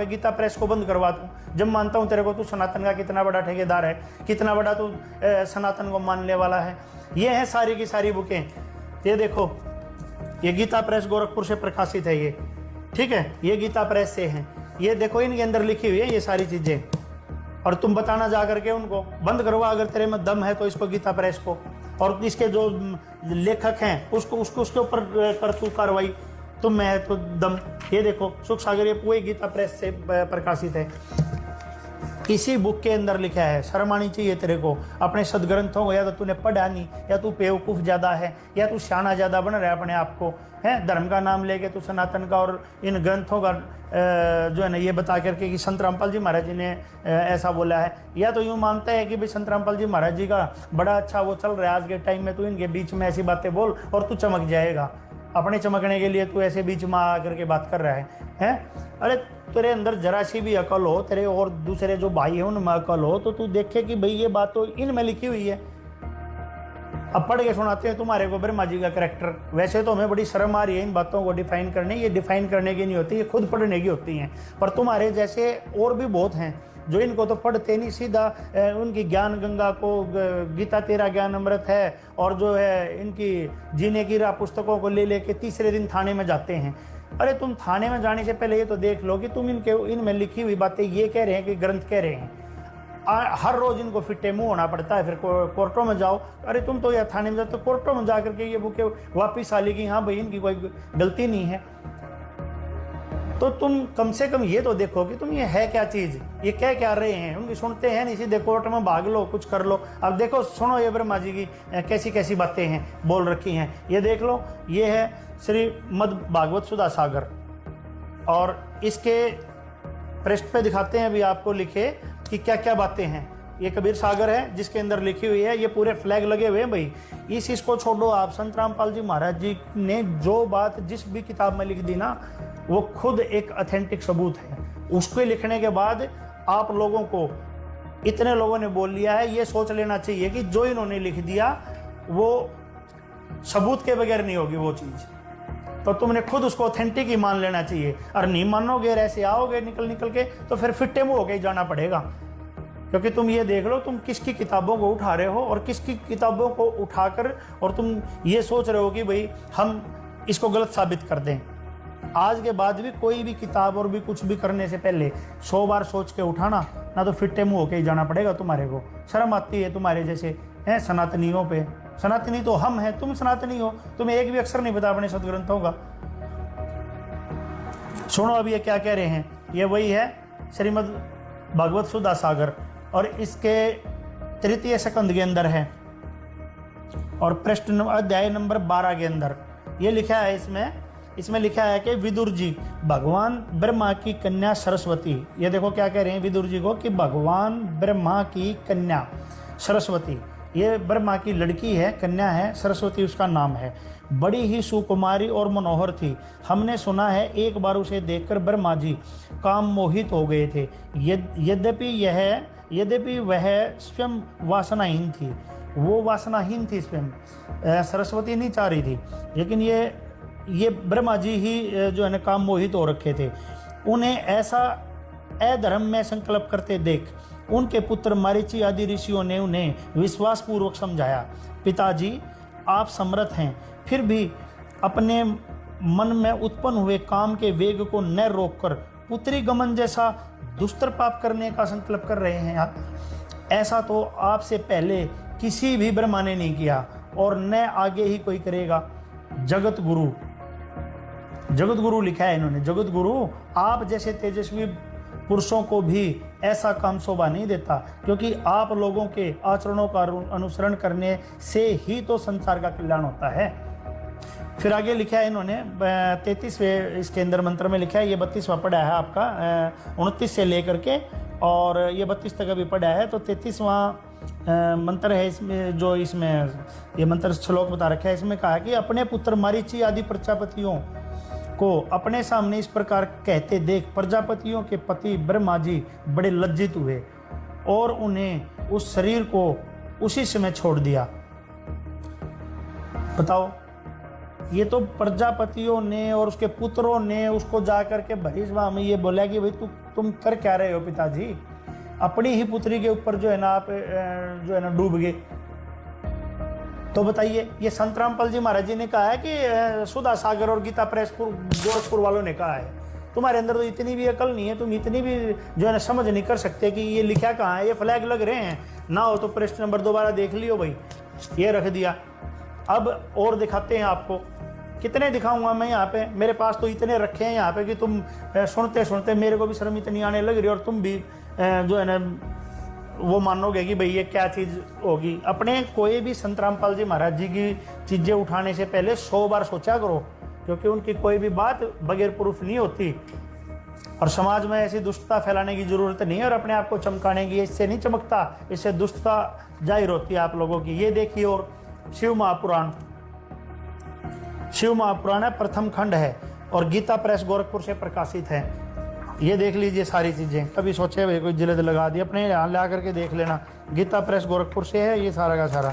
Gita press को बंद करवा दूं। जब मानता हूं तेरे को तू सनातन का कितना बड़ा ठेकेदार है, कितना बड़ा तू सनातन को मानने वाला है। ये है सारी की सारी बुकें। ये देखो, ये गीता प्रेस गोरखपुर से प्रकाशित है ये, ठीक है, ये गीता प्रेस से है। ये देखो इनके अंदर लिखी हुई है ये सारी चीजें, और तुम बताना जा करके उनको बंद करवा, अगर तेरे में दम है तो इसको गीता प्रेस को, और इसके जो लेखक हैं उसको उसके ऊपर कर तू कार्रवाई, तुम में है तो दम। ये देखो सुख सागर, ये पूरी गीता प्रेस से प्रकाशित है। इसी बुक के अंदर लिखा है, शर्म आनी चाहिए तेरे को अपने सदग्रंथों को, या तो तूने पढ़ा नहीं, या तू बेवकूफ़ ज़्यादा है, या तू शाना ज़्यादा बन रहा है अपने आप को, है धर्म का नाम लेके तू सनातन का और इन ग्रंथों का जो है ना ये बता करके कि संत रामपाल जी महाराज जी ने ऐसा बोला है, या तो यूँ मानता है कि भाई संत रामपाल जी महाराज जी का बड़ा अच्छा वो चल रहा है आज के टाइम में, तू इनके बीच में ऐसी बातें बोल और तू चमक जाएगा। अपने चमकने के लिए तू ऐसे बीच में आ करके बात कर रहा है? अरे तेरे अंदर जरा सी भी अकल हो, तेरे और दूसरे जो भाई हैं उनमें अकल हो, तो तू देखे कि भाई ये बात तो इनमें लिखी हुई है। अब पढ़ के सुनाते हैं तुम्हारे को ब्रह्मा जी का कैरेक्टर। वैसे तो हमें बड़ी शर्म आ रही है इन बातों को डिफाइन करने, ये डिफाइन करने की नहीं होती, ये खुद पढ़ने की होती हैं। पर तुम्हारे जैसे और भी बहुत हैं जो इनको तो पढ़ते नहीं, सीधा उनकी ज्ञान गंगा को, गीता तेरा ज्ञान अमृत है, और जो है इनकी जीने की राह पुस्तकों को ले लेके तीसरे दिन थाने में जाते हैं। अरे तुम थाने में जाने से पहले ये तो देख लो कि तुम इनमें लिखी हुई बातें ये कह रहे हैं कि ग्रंथ कह रहे हैं। हर रोज इनको फिट्टे मुंह होना पड़ता है, फिर कोर्टों में जाओ। अरे तुम तो या थाने में जाओ तो कोर्टों में जा करके ये बुकें वापिस आ ली कि हाँ भाई इनकी कोई गलती नहीं है। तो तुम कम से कम ये तो देखो कि तुम ये है क्या चीज़, ये क्या रहे हैं। उनकी सुनते हैं नहीं, सीधे कोर्ट में भाग लो, कुछ कर लो। अब देखो सुनो ये ब्रह्मा जी की कैसी कैसी बातें हैं बोल रखी हैं, ये देख लो। ये है श्रीमद् भागवत सुधा सागर, और इसके पृष्ठ पे दिखाते हैं अभी आपको लिखे कि क्या क्या बातें हैं। ये कबीर सागर है जिसके अंदर लिखी हुई है, ये पूरे फ्लैग लगे हुए हैं भाई। इसको छोड़ो आप, संत रामपाल जी महाराज जी ने जो बात जिस भी किताब में लिख दी ना, वो खुद एक ऑथेंटिक सबूत है। उसके लिखने के बाद आप लोगों को, इतने लोगों ने बोल लिया है, ये सोच लेना चाहिए कि जो इन्होंने लिख दिया वो सबूत के बगैर नहीं होगी वो चीज़, तो तुमने खुद उसको ऑथेंटिक ही मान लेना चाहिए। और नहीं मानोगे, ऐसे आओगे निकल के, तो फिर फिट्टे मुंह होके ही जाना पड़ेगा। क्योंकि तुम ये देख लो तुम किसकी किताबों को उठा रहे हो, और किसकी किताबों को उठाकर और तुम ये सोच रहे हो कि भाई हम इसको गलत साबित कर दें। आज के बाद भी कोई भी किताब और भी कुछ भी करने से पहले 100 बार सोच के उठाना, ना तो फिट्टे मुंह होके ही जाना पड़ेगा तुम्हारे को। शर्म आती है तुम्हारे जैसे हैं सनातनियों पे। सनातनी तो हम हैं, तुम सनातनी हो, तुम्हें एक भी अक्षर नहीं पता अपने सदग्रंथों का। सुनो अभी ये क्या कह रहे हैं। ये वही है श्रीमद् भागवत सुधा सागर, और इसके तृतीय स्कंद के अंदर है, और पृष्ठ अध्याय नंबर 12 के अंदर ये लिखा है। इसमें लिखा है कि विदुर जी भगवान ब्रह्मा की कन्या सरस्वती, ये देखो क्या कह रहे हैं विदुर जी को कि भगवान ब्रह्मा की कन्या सरस्वती, ये ब्रह्मा की लड़की है, कन्या है, सरस्वती उसका नाम है, बड़ी ही सुकुमारी और मनोहर थी। हमने सुना है एक बार उसे देखकर ब्रह्मा जी काम मोहित हो गए थे। यद्यपि वह स्वयं वासनाहीन थी, वो वासनाहीन थी स्वयं, सरस्वती नहीं चाह रही थी, लेकिन ये ब्रह्मा जी ही जो है ना काम मोहित हो रखे थे। उन्हें ऐसा अधर्म में संकल्प करते देख उनके पुत्र मारीची आदि ऋषियों ने उन्हें विश्वासपूर्वक समझाया, पिताजी आप समर्थ हैं, फिर भी अपने मन में उत्पन्न हुए काम के वेग को न रोककर पुत्री गमन जैसा दुष्तर पाप करने का संकल्प कर रहे हैं आप। ऐसा तो आपसे पहले किसी भी ब्रह्मा ने नहीं किया, और न आगे ही कोई करेगा। जगत गुरु लिखा है इन्होंने। जगत गुरु आप जैसे तेजस्वी पुरुषों को भी ऐसा काम शोभा नहीं देता, क्योंकि आप लोगों के आचरणों का अनुसरण करने से ही तो संसार का कल्याण होता है। फिर आगे लिखा है इन्होंने 33वें इसके अंदर मंत्र में लिखा है, ये 32वां पढ़ा है आपका 29 से लेकर के, और ये 32 तक अभी पढ़ा है। तो 33वां मंत्र है इसमें, जो इसमें ये मंत्र श्लोक बता रखा है। इसमें कहा कि अपने पुत्र मारीची आदि प्रजापतियों को अपने सामने इस प्रकार कहते देख प्रजापतियों के पति ब्रह्मा जी बड़े लज्जित हुए और उन्हें उस शरीर को उसी समय छोड़ दिया। बताओ ये तो प्रजापतियों ने और उसके पुत्रों ने उसको जा करके भरीसभा में ये बोला कि भाई तुम कर क्या रहे हो पिताजी, अपनी ही पुत्री के ऊपर जो है ना आप जो है ना डूब गए। तो बताइए, ये संत रामपाल जी महाराज जी ने कहा है कि सुधा सागर और गीता प्रेस गोरखपुर वालों ने कहा है? तुम्हारे अंदर तो इतनी भी अकल नहीं है, तुम इतनी भी जो है ना समझ नहीं कर सकते कि ये लिखा कहाँ है, ये फ्लैग लग रहे हैं ना। हो तो पृष्ठ नंबर दोबारा देख लियो भाई, ये रख दिया। अब और दिखाते हैं आपको, कितने दिखाऊंगा मैं यहाँ पे, मेरे पास तो इतने रखे हैं यहाँ पे कि तुम सुनते सुनते मेरे को भी शर्म इतनी आने लग रही है और तुम भी जो है ना वो मानोगे कि भाई ये क्या चीज़ होगी। अपने कोई भी संत रामपाल जी महाराज जी की चीज़ें उठाने से पहले 100 बार सोचा करो, क्योंकि उनकी कोई भी बात बगैर प्रूफ नहीं होती। और समाज में ऐसी दुष्टता फैलाने की जरूरत नहीं है और अपने आप को चमकाने की, इससे नहीं चमकता, इससे दुष्टता जाहिर होती है आप लोगों की। ये देखिए, और शिव महापुराण, शिव महापुराण है, प्रथम खंड है और गीता प्रेस गोरखपुर से प्रकाशित है। ये देख लीजिए सारी चीज़ें, कभी सोचे भाई कोई जिल्द लगा दी, अपने यहाँ ला करके देख लेना। गीता प्रेस गोरखपुर से है ये सारा का सारा।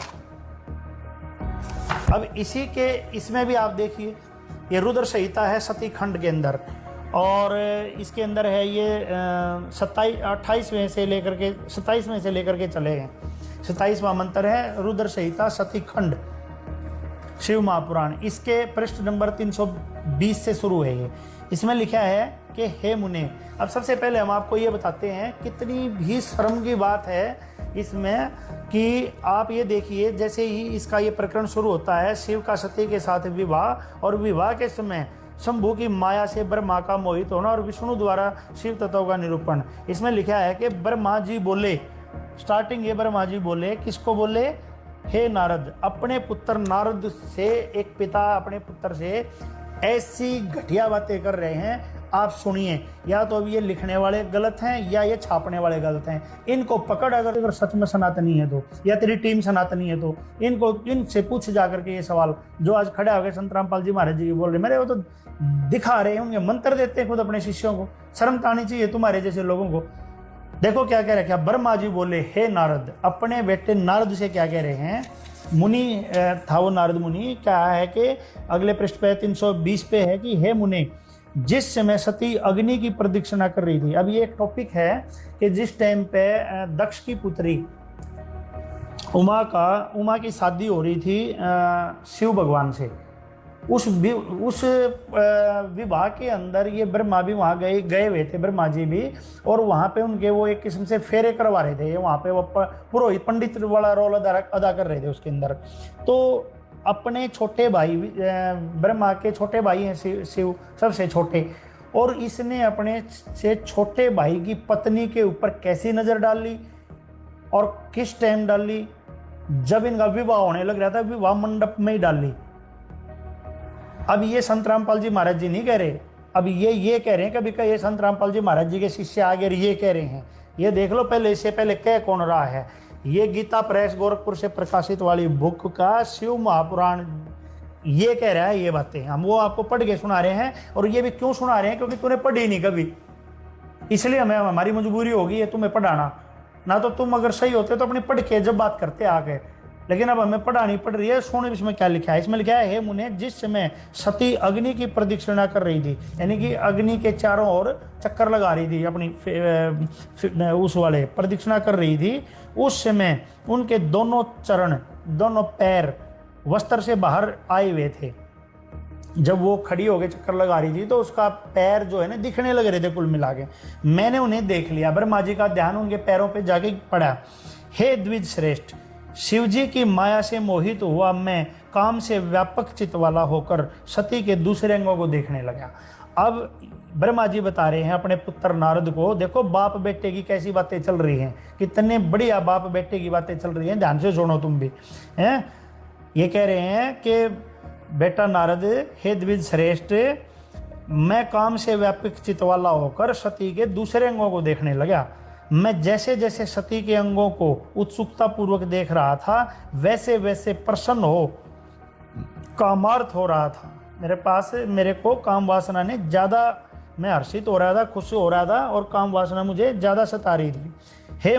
अब इसी के इसमें भी आप देखिए, ये रुद्र संहिता है सती खंड के अंदर, और इसके अंदर है ये 28वें से लेकर के 27वें से लेकर के चले हैं। 27वां मंत्र है रुद्र संहिता सती खंड शिव महापुराण। इसके पृष्ठ नंबर 320 से शुरू है ये। इसमें लिखा है कि हे मुने। अब सबसे पहले हम आपको ये बताते हैं, कितनी भी शर्म की बात है इसमें कि आप ये देखिए, जैसे ही इसका ये प्रकरण शुरू होता है, शिव का सती के साथ विवाह, और विवाह के समय शंभु की माया से ब्रह्मा का मोहित होना और विष्णु द्वारा शिव तत्व का निरूपण। इसमें लिखा है कि ब्रह्मा जी बोले, स्टार्टिंग ये ब्रह्मा जी बोले, किसको बोले? हे नारद, अपने पुत्र नारद से, एक पिता अपने पुत्र से ऐसी घटिया बातें कर रहे हैं, आप सुनिए। या तो अब ये लिखने वाले गलत हैं या ये छापने वाले गलत हैं। इनको पकड़, अगर सच में सनातनी है तो, या तेरी टीम सनातनी है तो इनको, इनसे पूछ जाकर के ये सवाल जो आज खड़े हो गए संत रामपाल जी महाराज जी बोल रहे, मेरे वो तो दिखा रहे होंगे, मंत्र देते हैं खुद अपने शिष्यों को। शर्म तो आनी चाहिए तुम्हारे जैसे लोगों को। देखो क्या कह रहे, क्या ब्रह्मा जी बोले हे नारद, अपने बेटे नारद से क्या कह रहे हैं? मुनि था वो नारद मुनि, क्या है कि अगले पृष्ठ पे 320 पे है कि हे मुने, जिस समय सती अग्नि की प्रदक्षिणा कर रही थी। अब ये एक टॉपिक है कि जिस टाइम पे दक्ष की पुत्री उमा की शादी हो रही थी शिव भगवान से, उस विवाह के अंदर ये ब्रह्मा भी वहाँ गए हुए थे, ब्रह्मा जी भी, और वहाँ पे उनके वो एक किस्म से फेरे करवा रहे थे। वहाँ पे वो पुरोहित पंडित वाला रोल अदा कर रहे थे उसके अंदर। तो अपने छोटे भाई, ब्रह्मा के छोटे भाई हैं शिव सबसे छोटे, और इसने अपने से छोटे भाई की पत्नी के ऊपर कैसी नज़र डाल ली और किस टाइम डाल ली? जब इनका विवाह होने लग रहा था, विवाह मंडप में ही डाल ली। अब ये संत रामपाल जी महाराज जी नहीं कह रहे, अब ये कह रहे हैं, कभी कभी ये संत रामपाल जी महाराज जी के शिष्य आगे ये कह रहे हैं। ये देख लो पहले, इससे पहले कह कौन रहा है? ये गीता प्रेस गोरखपुर से प्रकाशित वाली बुक का शिव महापुराण ये कह रहा है ये बातें। हम वो आपको पढ़ के सुना रहे हैं, और ये भी क्यों सुना रहे हैं? क्योंकि तूने पढ़ी नहीं कभी, इसलिए हमारी मजबूरी होगी ये तुम्हें पढ़ाना। ना तो तुम अगर सही होते तो अपनी पढ़ के जब बात करते आगे, लेकिन अब हमें पढ़ानी पड़ रही है। सुनो इसमें क्या लिखा है। इसमें लिखा है हे मुने, जिस समय सती अग्नि की प्रदक्षिणा कर रही थी, यानी कि अग्नि के चारों ओर चक्कर लगा रही थी, अपनी उस वाले प्रदक्षिणा कर रही थी, उस समय उनके दोनों चरण, दोनों पैर वस्त्र से बाहर आए हुए थे। जब वो खड़ी होकर चक्कर लगा रही थी तो उसका पैर जो है ना दिखने लग रहे थे कुल मिला के। मैंने उन्हें देख लिया। ब्रह्मा जी का ध्यान उनके पैरों पे जाके पड़ा। हे द्विज श्रेष्ठ, शिवजी की माया से मोहित हुआ मैं काम से व्यापक चित्त वाला होकर सती के दूसरे अंगों को देखने लगा। अब ब्रह्मा जी बता रहे हैं अपने पुत्र नारद को, देखो बाप बेटे की कैसी बातें चल रही हैं, कितने बढ़िया बाप बेटे की बातें चल रही हैं, ध्यान से सुनो तुम भी हैं। ये कह रहे हैं कि बेटा नारद, हे द्विज श्रेष्ठ, मैं काम से व्यापक चित्त वाला होकर सती के दूसरे अंगों को देखने लगा। मैं जैसे जैसे सती के अंगों को उत्सुकता पूर्वक देख रहा था, वैसे वैसे प्रसन्न हो कामार्थ हो रहा था। मेरे को काम वासना ने ज़्यादा, मैं हर्षित हो रहा था, खुश हो रहा था, और काम वासना मुझे ज़्यादा सता रही थी। हे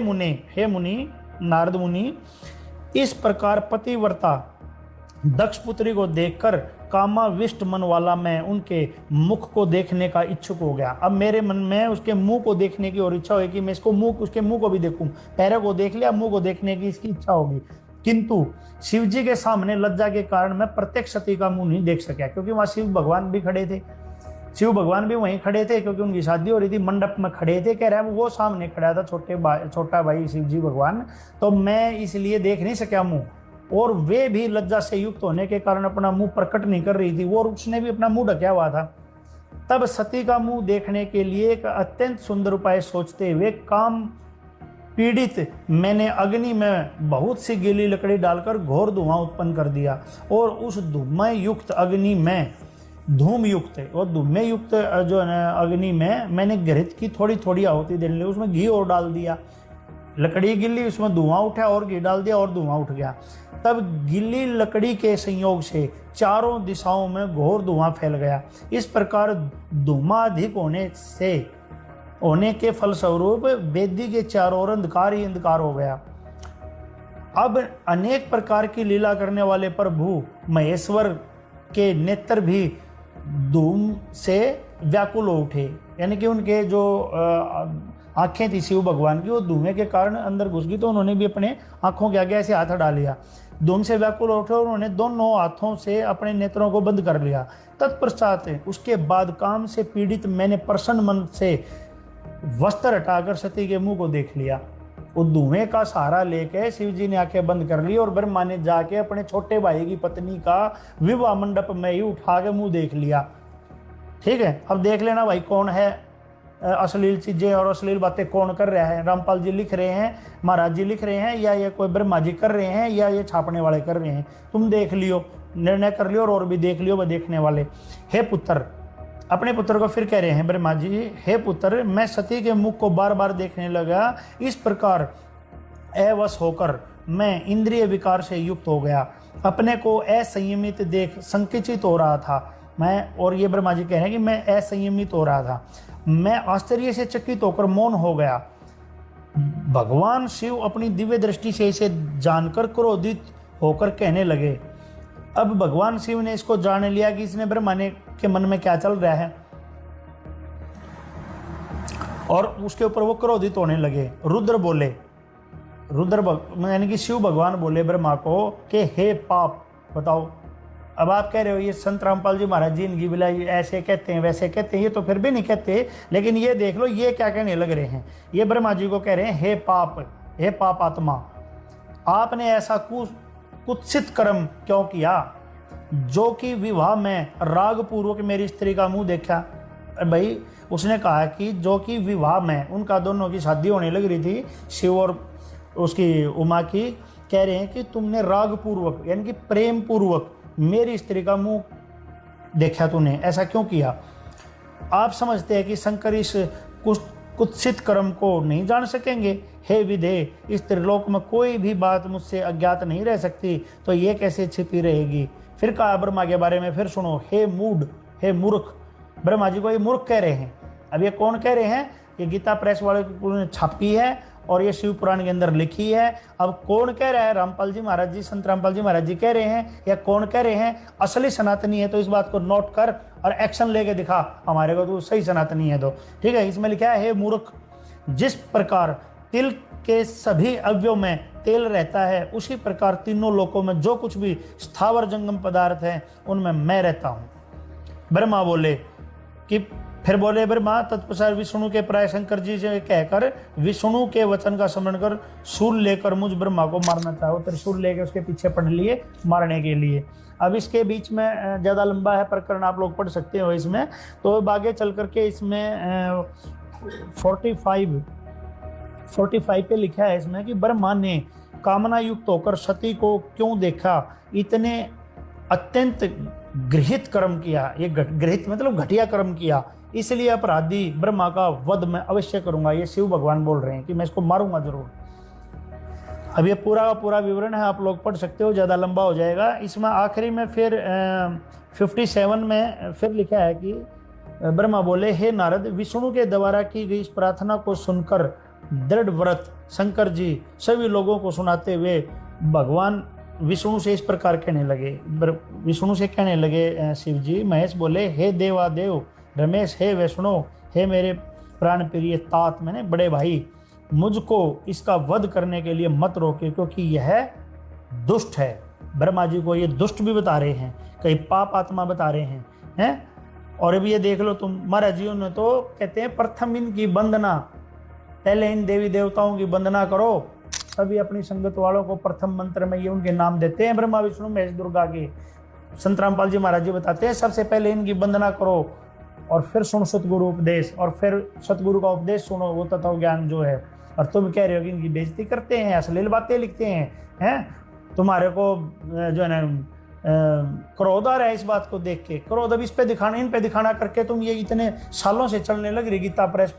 मुनि नारद मुनि, इस प्रकार पतिव्रता दक्ष पुत्री को देखकर कामाविष्ट मन वाला मैं उनके मुख को देखने का इच्छुक हो गया। अब मेरे मन में उसके मुंह को देखने की और इच्छा हुई कि मैं उसके मुंह को भी देखूं। पैरों को देख लिया, मुंह को देखने की इसकी इच्छा होगी, किंतु शिव जी के सामने लज्जा के कारण मैं प्रत्यक्ष सती का मुंह नहीं देख सका, क्योंकि वहां शिव भगवान भी खड़े थे। शिव भगवान भी वहीं खड़े थे, क्योंकि उनकी शादी हो रही थी, मंडप में खड़े थे। कह रहे हैं वो सामने खड़ा था छोटा भाई शिव जी भगवान, तो मैं इसलिए देख नहीं सका मुंह। और वे भी लज्जा से युक्त होने के कारण अपना मुंह प्रकट नहीं कर रही थी, वो उसने भी अपना मुंह ढका हुआ था। तब सती का मुंह देखने के लिए एक अत्यंत सुंदर उपाय सोचते हुए काम पीड़ित मैंने अग्नि में बहुत सी गीली लकड़ी डालकर घोर धुआं उत्पन्न कर दिया, और उस धूमय युक्त अग्नि में धूम युक्त और धूमय युक्त जो अग्नि में मैंने घृत की थोड़ी थोड़ी आहुति देने लगी, उसमें घी और डाल दिया। लकड़ी गिल्ली, उसमें धुआं उठा और घी डाल दिया और धुआं उठ गया। तब गिल्ली लकड़ी के संयोग से चारों दिशाओं में घोर धुआं फैल गया। इस प्रकार धुआं अधिक होने के फलस्वरूप वेदी के चारों ओर अंधकार ही अंधकार हो गया। अब अनेक प्रकार की लीला करने वाले प्रभु महेश्वर के नेत्र भी धूम से व्याकुल हो उठे, यानी कि उनके जो आंखें थी शिव भगवान की, वो धुएं के कारण अंदर घुस गई, तो उन्होंने भी अपने आंखों के आगे ऐसे हाथ डाल लिया। धूम से व्याकुल उठे और उन्होंने दोनों हाथों से अपने नेत्रों को बंद कर लिया। तत्पश्चात उसके बाद काम से पीड़ित मैंने प्रसन्न मन से वस्त्र हटाकर सती के मुंह को देख लिया। वो धुएं का सहारा लेके शिव जी ने आंखें बंद कर ली और ब्रह्मा ने जाके अपने छोटे भाई की पत्नी का विवाह मंडप में ही उठा के मुंह देख लिया। ठीक है, अब देख लेना भाई कौन है अश्लील चीजें और अश्लील बातें कौन कर रहा है। रामपाल जी लिख रहे हैं, महाराज जी लिख रहे हैं, या ये कोई ब्रह्मा जी कर रहे हैं, या ये छापने वाले कर रहे हैं। तुम देख लियो, निर्णय कर लियो और भी देख लियो वह देखने वाले। हे पुत्र, अपने पुत्र को फिर कह रहे हैं ब्रह्मा जी, हे पुत्र, मैं सती के मुख को बार बार देखने लगा। इस प्रकार अवश होकर मैं इंद्रिय विकार से युक्त हो गया, अपने को असंयमित देख संकुचित हो रहा था मैं। और ये ब्रह्मा जी कह रहे हैं कि मैं असंयमित हो रहा था, मैं आश्चर्य से चकित होकर मौन हो गया। भगवान शिव अपनी दिव्य दृष्टि से इसे जानकर क्रोधित होकर कहने लगे। अब भगवान शिव ने इसको जान लिया कि इसने ब्रह्मा के मन में क्या चल रहा है, और उसके ऊपर वो क्रोधित होने लगे। रुद्र बोले, यानी कि शिव भगवान बोले ब्रह्मा को कि हे पाप, बताओ अब आप कह रहे हो ये संत रामपाल जी महाराज जी इनकी बिला ऐसे कहते हैं वैसे कहते हैं, ये तो फिर भी नहीं कहते, लेकिन ये देख लो ये क्या कहने लग रहे हैं। ये ब्रह्मा जी को कह रहे हैं, हे पाप आत्मा, आपने ऐसा कुत्सित कर्म क्यों किया, जो कि विवाह में राग पूर्वक मेरी स्त्री का मुंह देखा। भाई उसने कहा कि जो कि विवाह में उनका दोनों की शादी होने लग रही थी, शिव और उसकी उमा की, कह रहे हैं कि तुमने राग पूर्वक यानी कि प्रेम पूर्वक मेरी स्त्री का मुंह देखा, तूने ऐसा क्यों किया। आप समझते हैं कि शंकर इस कुत्सित कर्म को नहीं जान सकेंगे। हे विधे, इस त्रिलोक में कोई भी बात मुझसे अज्ञात नहीं रह सकती, तो ये कैसे छिपी रहेगी। फिर कहा ब्रह्मा के बारे में, फिर सुनो, हे मूढ़, हे मूर्ख। ब्रह्मा जी को ये मूर्ख कह रहे हैं। अब ये कौन कह रहे हैं, ये गीता प्रेस वाले ने छापी है और ये शिव पुराण के अंदर लिखी है। अब कौन कह रहा है, रामपाल जी महाराज जी, संत रामपाल जी महाराज जी कह रहे हैं या कौन कह रहे हैं। असली सनातनी है तो इस बात को नोट कर और एक्शन लेके दिखा हमारे को, तो सही सनातनी है तो ठीक है। इसमें लिखा है, हे मूर्ख, जिस प्रकार तिल के सभी अवयव में तेल रहता है, उसी प्रकार तीनों लोकों में जो कुछ भी स्थावर जंगम पदार्थ है उनमें मैं रहता हूँ। ब्रह्मा बोले कि फिर बोले ब्रह्मा, तत्पश्चात विष्णु के प्राय शंकर जी से कहकर विष्णु के वचन का स्मरण कर शूल लेकर मुझ ब्रह्मा को मारना चाहो। त्रिशूल लेकर उसके पीछे पड़ लिए मारने के लिए। अब इसके बीच में ज़्यादा लंबा है प्रकरण, आप लोग पढ़ सकते हो इसमें, तो आगे चल करके इसमें 45 पे लिखा है इसमें कि ब्रह्मा ने कामना युक्त होकर सती को क्यों देखा, इतने अत्यंत गृहित कर्म किया। ये गृहित मतलब घटिया कर्म किया, इसलिए अपराधी ब्रह्मा का वध मैं अवश्य करूंगा। ये शिव भगवान बोल रहे हैं कि मैं इसको मारूंगा जरूर। अब ये पूरा का पूरा विवरण है, आप लोग पढ़ सकते हो, ज़्यादा लंबा हो जाएगा। इसमें आखिरी में फिर 57 में फिर लिखा है कि ब्रह्मा बोले, हे नारद, विष्णु के द्वारा की गई इस प्रार्थना को सुनकर दृढ़ व्रत शंकर जी सभी लोगों को सुनाते हुए भगवान विष्णु से इस प्रकार कहने लगे, विष्णु से कहने लगे शिव जी, महेश बोले, हे देवादेव रमेश, हे वैष्णो, हे मेरे प्राण प्रिय तात, मैंने बड़े भाई, मुझको इसका वध करने के लिए मत रोके, क्योंकि यह दुष्ट है। ब्रह्मा जी को ये दुष्ट भी बता रहे हैं, कई पाप आत्मा बता रहे हैं। और अभी ये देख लो तुम, महाराज जी ने तो कहते हैं प्रथम इनकी वंदना, पहले इन देवी देवताओं की वंदना करो। सभी अपनी संगत वालों को प्रथम मंत्र में ये उनके नाम देते हैं, ब्रह्मा विष्णु महेश दुर्गा के। संत रामपाल जी महाराज जी बताते हैं सबसे पहले इनकी वंदना करो और फिर सुनो सतगुरु उपदेश, और फिर सतगुरु का उपदेश सुनो, वो तत्व ज्ञान जो है। और तुम कह रहे हो कि इनकी बेइज्जती करते हैं, अश्लील बातें लिखते हैं। तुम्हारे को जो है ना क्रोध आ रहा है इस बात को देख के, क्रोध अब इस पे दिखाना, इन पे दिखाना करके तुम ये इतने सालों से चलने लग रही गीता प्रेस